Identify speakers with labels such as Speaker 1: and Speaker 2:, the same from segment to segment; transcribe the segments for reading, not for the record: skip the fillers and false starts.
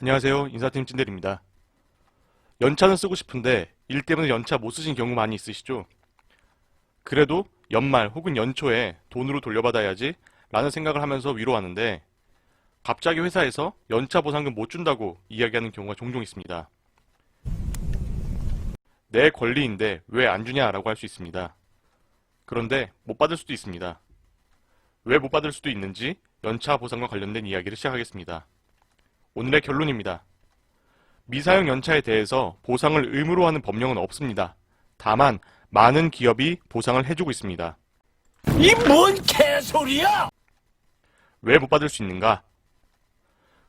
Speaker 1: 안녕하세요. 인사팀 찐델입니다. 연차는 쓰고 싶은데 일 때문에 연차 못 쓰신 경우 많이 있으시죠? 그래도 연말 혹은 연초에 돈으로 돌려받아야지 라는 생각을 하면서 위로하는데 갑자기 회사에서 연차 보상금 못 준다고 이야기하는 경우가 종종 있습니다. 내 권리인데 왜 안 주냐라고 할 수 있습니다. 그런데 못 받을 수도 있습니다. 왜 못 받을 수도 있는지 연차 보상과 관련된 이야기를 시작하겠습니다. 오늘의 결론입니다. 미사용 연차에 대해서 보상을 의무로 하는 법령은 없습니다. 다만 많은 기업이 보상을 해주고 있습니다.
Speaker 2: 이 뭔 개소리야!
Speaker 1: 왜 못 받을 수 있는가?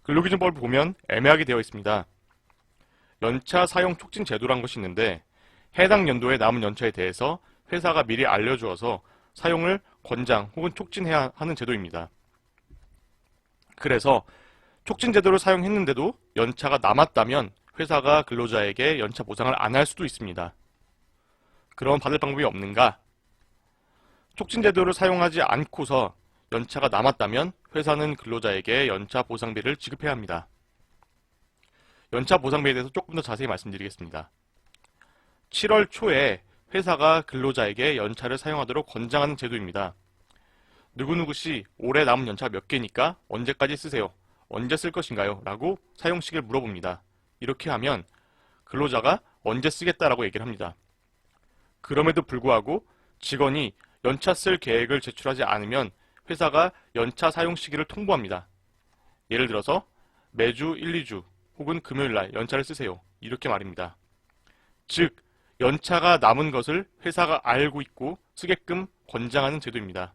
Speaker 1: 근로기준법을 보면 애매하게 되어 있습니다. 연차 사용 촉진 제도란 것이 있는데 해당 연도에 남은 연차에 대해서 회사가 미리 알려주어서 사용을 권장 혹은 촉진해야 하는 제도입니다. 그래서 촉진 제도를 사용했는데도 연차가 남았다면 회사가 근로자에게 연차 보상을 안 할 수도 있습니다. 그럼 받을 방법이 없는가? 촉진 제도를 사용하지 않고서 연차가 남았다면 회사는 근로자에게 연차 보상비를 지급해야 합니다. 연차 보상비에 대해서 조금 더 자세히 말씀드리겠습니다. 7월 초에 회사가 근로자에게 연차를 사용하도록 권장하는 제도입니다. 누구누구씨 올해 남은 연차 몇 개니까 언제까지 쓰세요? 언제 쓸 것인가요? 라고 사용식을 물어봅니다. 이렇게 하면 근로자가 언제 쓰겠다라고 얘기를 합니다. 그럼에도 불구하고 직원이 연차 쓸 계획을 제출하지 않으면 회사가 연차 사용 시기를 통보합니다. 예를 들어서 매주 1, 2주 혹은 금요일날 연차를 쓰세요. 이렇게 말입니다. 즉 연차가 남은 것을 회사가 알고 있고 쓰게끔 권장하는 제도입니다.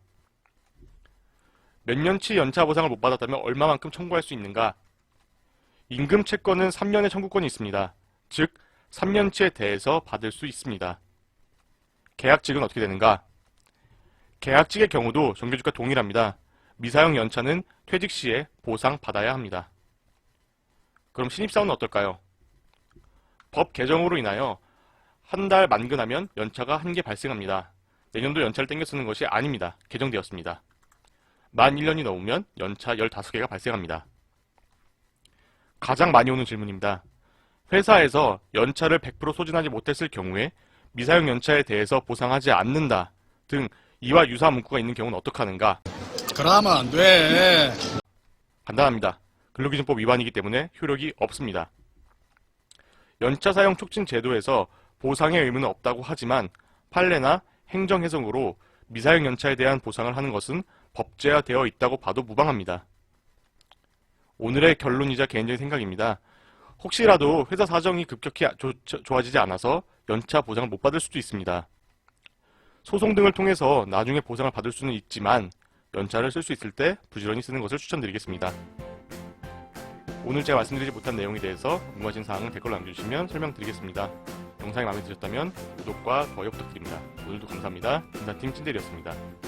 Speaker 1: 몇 년치 연차 보상을 못 받았다면 얼마만큼 청구할 수 있는가? 임금 채권은 3년의 청구권이 있습니다. 즉 3년치에 대해서 받을 수 있습니다. 계약직은 어떻게 되는가? 계약직의 경우도 정규직과 동일합니다. 미사용 연차는 퇴직 시에 보상받아야 합니다. 그럼 신입사원은 어떨까요? 법 개정으로 인하여 한 달 만근하면 연차가 1개 발생합니다. 내년도 연차를 땡겨 쓰는 것이 아닙니다. 개정되었습니다. 만 1년이 넘으면 연차 15개가 발생합니다. 가장 많이 오는 질문입니다. 회사에서 연차를 100% 소진하지 못했을 경우에 미사용 연차에 대해서 보상하지 않는다 등 이와 유사한 문구가 있는 경우는 어떻게 하는가?
Speaker 2: 그러면 안 돼.
Speaker 1: 간단합니다. 근로기준법 위반이기 때문에 효력이 없습니다. 연차 사용 촉진 제도에서 보상의 의무는 없다고 하지만 판례나 행정 해석으로 미사용 연차에 대한 보상을 하는 것은 법제화되어 있다고 봐도 무방합니다. 오늘의 결론이자 개인적인 생각입니다. 혹시라도 회사 사정이 급격히 좋아지지 않아서 연차 보상을 못 받을 수도 있습니다. 소송 등을 통해서 나중에 보상을 받을 수는 있지만 연차를 쓸 수 있을 때 부지런히 쓰는 것을 추천드리겠습니다. 오늘 제가 말씀드리지 못한 내용에 대해서 궁금하신 사항은 댓글로 남겨주시면 설명드리겠습니다. 영상이 마음에 드셨다면 구독과 좋아요 부탁드립니다. 오늘도 감사합니다. 인사팀 찐델이었습니다.